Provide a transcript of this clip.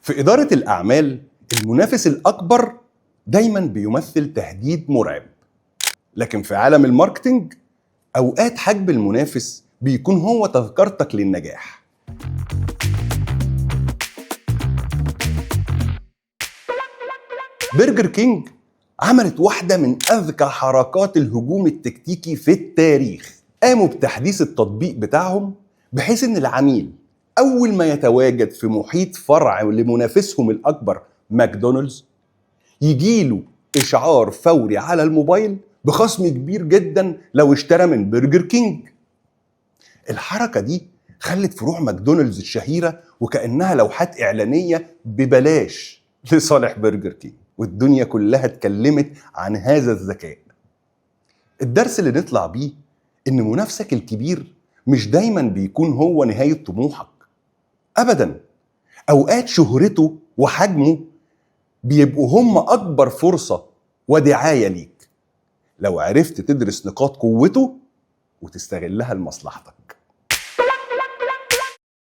في إدارة الأعمال المنافس الأكبر دايما بيمثل تهديد مرعب، لكن في عالم الماركتينج أوقات حجب المنافس بيكون هو تذكرتك للنجاح. برجر كينج عملت واحدة من أذكى حركات الهجوم التكتيكي في التاريخ. قاموا بتحديث التطبيق بتاعهم بحيث إن العميل أول ما يتواجد في محيط فرع لمنافسهم الأكبر ماكدونالدز يجيله إشعار فوري على الموبايل بخصم كبير جدا لو اشترى من برجر كينج. الحركة دي خلت فروع ماكدونالدز الشهيرة وكأنها لوحات إعلانية ببلاش لصالح برجر كينج، والدنيا كلها اتكلمت عن هذا الذكاء. الدرس اللي نطلع بيه إن منافسك الكبير مش دايما بيكون هو نهاية طموحك أبدا. أوقات شهرته وحجمه بيبقوا هم أكبر فرصة ودعاية ليك لو عرفت تدرس نقاط قوته وتستغلها لمصلحتك.